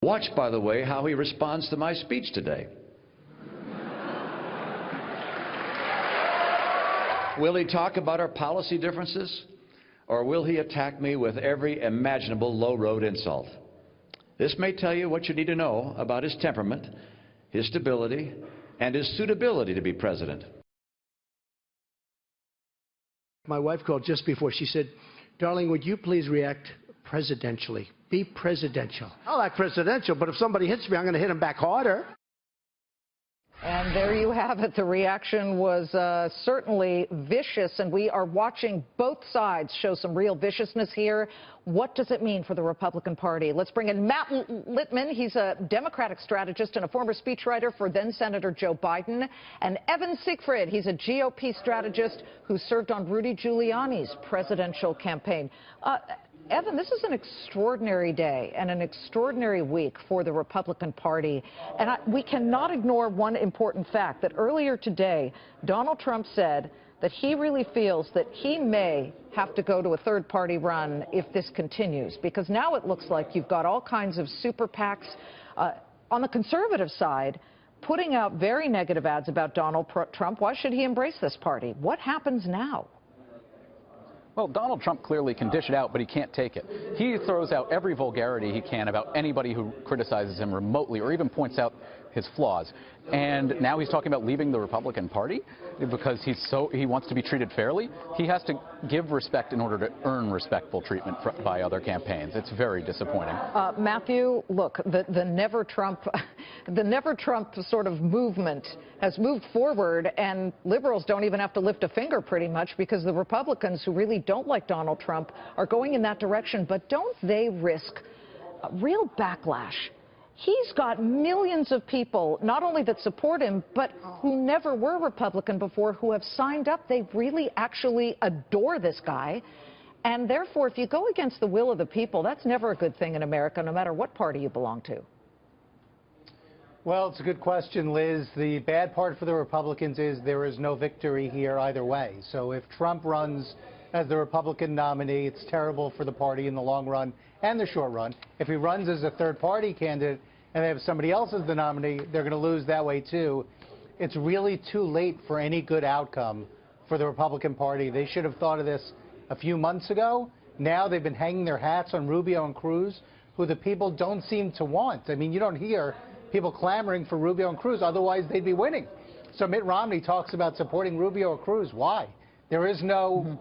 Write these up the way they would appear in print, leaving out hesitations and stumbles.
Watch, by the way, how he responds to my speech today. Will he talk about our policy differences, or will he attack me with every imaginable low-road insult? This may tell you what you need to know about his temperament, his stability, and his suitability to be president. My wife called just before. She said, "Darling, would you please react presidentially? Be presidential." I'll act presidential, but if somebody hits me, I'm going to hit him back harder. And there you have it. The reaction was certainly vicious, and we are watching both sides show some real viciousness here. What does it mean for the Republican Party? Let's bring in Matt Littman. He's a Democratic strategist and a former speechwriter for then-Senator Joe Biden. And Evan Siegfried, he's a GOP strategist who served on Rudy Giuliani's presidential campaign. Evan, this is an extraordinary day and an extraordinary week for the Republican Party. And we cannot ignore one important fact, that earlier today, Donald Trump said that he really feels that he may have to go to a third-party run if this continues, because now it looks like you've got all kinds of super PACs on the conservative side putting out very negative ads about Donald Trump. Why should he embrace this party? What happens now? Well, Donald Trump clearly can dish it out, but he can't take it. He throws out every vulgarity he can about anybody who criticizes him remotely or even points out his flaws. And now he's talking about leaving the Republican Party because he wants to be treated fairly. He has to give respect in order to earn respectful treatment by other campaigns. It's very disappointing. Matthew, look, the Never Trump sort of movement has moved forward, and liberals don't even have to lift a finger pretty much, because the Republicans who really don't like Donald Trump are going in that direction. But don't they risk a real backlash? He's got millions of people, not only that support him, but who never were Republican before, who have signed up. They really actually adore this guy. And therefore, if you go against the will of the people, that's never a good thing in America, no matter what party you belong to. Well, it's a good question, Liz. The bad part for the Republicans is there is no victory here either way. So if Trump runs as the Republican nominee, it's terrible for the party in the long run and the short run. If he runs as a third-party candidate and they have somebody else as the nominee, they're going to lose that way, too. It's really too late for any good outcome for the Republican Party. They should have thought of this a few months ago. Now they've been hanging their hats on Rubio and Cruz, who the people don't seem to want. I mean, you don't hear people clamoring for Rubio and Cruz, otherwise they'd be winning. So Mitt Romney talks about supporting Rubio or Cruz. Why? There is no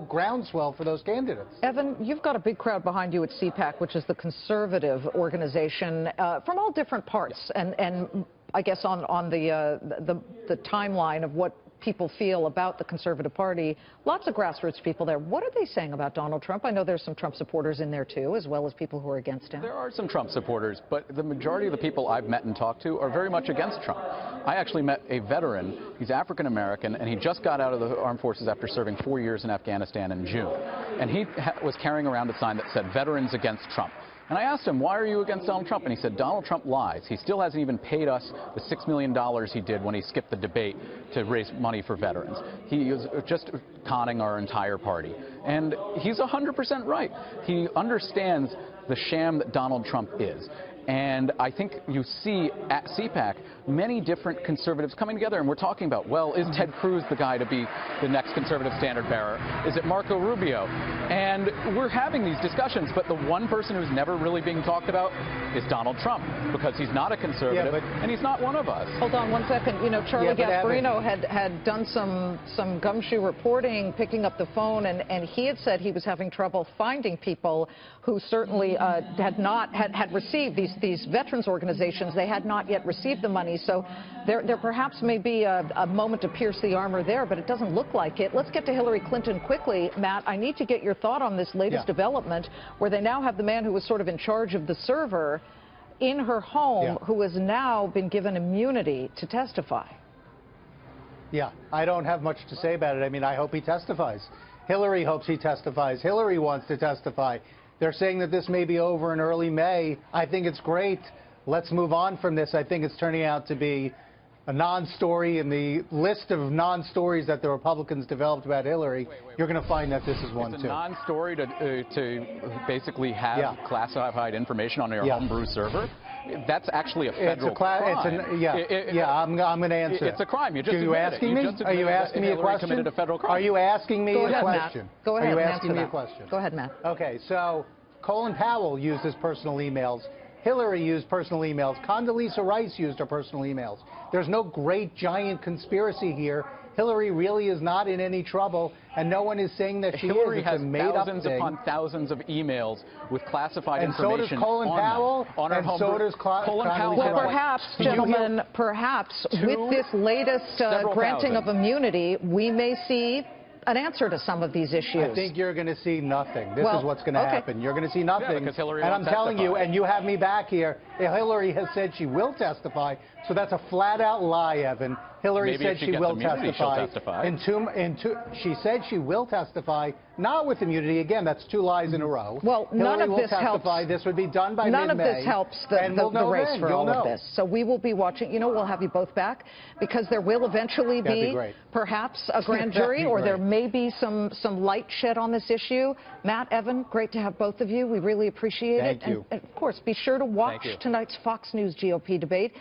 groundswell for those candidates. Evan, you've got a big crowd behind you at CPAC, which is the conservative organization from all different parts, and I guess on the timeline of what people feel about the Conservative Party. Lots of grassroots people there. What are they saying about Donald Trump? I know there's some Trump supporters in there, too, as well as people who are against him. There are some Trump supporters, but the majority of the people I've met and talked to are very much against Trump. I actually met a veteran. He's African-American, and he just got out of the armed forces after serving 4 years in Afghanistan in June. And he was carrying around a sign that said, "Veterans against Trump." And I asked him, "Why are you against Donald Trump?" And he said, "Donald Trump lies. He still hasn't even paid us the $6 million he did when he skipped the debate to raise money for veterans. He is just conning our entire party." And he's 100% right. He understands the sham that Donald Trump is. And I think you see at CPAC many different conservatives coming together, and we're talking about, well, is Ted Cruz the guy to be the next conservative standard bearer? Is it Marco Rubio? And we're having these discussions, but the one person who's never really being talked about is Donald Trump, because he's not a conservative, and he's not one of us. Hold on one second. You know, Charlie Gasparino had done some gumshoe reporting, picking up the phone, and he had said he was having trouble finding people who certainly had received these veterans organizations. They had not yet received the money, so there perhaps may be a moment to pierce the armor there, but it doesn't look like it. Let's get to Hillary Clinton quickly. Matt, I need to get your thought on this latest development, where they now have the man who was sort of in charge of the server in her home, who has now been given immunity to testify. Yeah, I don't have much to say about it. I mean, I hope he testifies. Hillary hopes he testifies. Hillary wants to testify. They're saying that this may be over in early May. I think it's great. Let's move on from this. I think it's turning out to be a non-story in the list of non-stories that the Republicans developed about Hillary, you're going to find that this is one it's too. a non-story to basically have classified information on your homebrew server. That's actually a federal crime. I'm going to answer. It's a crime. You just Are you asking me? Are you asking me a question? Committed a federal crime. Are you asking me a question? Go ahead, Are you Matt. asking me a question? Go ahead, Matt. Okay, so Colin Powell used his personal emails. Hillary used personal emails. Condoleezza Rice used her personal emails. There's no great giant conspiracy here. Hillary really is not in any trouble, and no one is saying that she Hillary is. It's has a made-up thousands thing. upon thousands of emails with classified And so information does Colin on Powell, them, on her and home so does Colin Powell. Well, Right. perhaps, Do you hear- gentlemen, perhaps with this latest granting of immunity, we may see an answer to some of these issues. I think you're going to see nothing. This is what's going to happen. You're going to see nothing. Yeah, because Hillary and won't I'm telling you, testify. and you have me back here, Hillary has said she will testify, so that's a flat-out lie, Evan. Hillary Maybe said if she she gets will immunity, she'll testify. She said she will testify, not with immunity. Again, that's two lies in a row. Well, none Hillary of will this testify. helps. This would be done by None mid-May. of this helps the race for all of this. So we will be watching. You know, we'll have you both back because there will eventually be perhaps a grand jury, or there may be some light shed on this issue. Matt, Evan, great to have both of you. We really appreciate it. Thank you. And of course, be sure to watch tonight's Fox News GOP debate.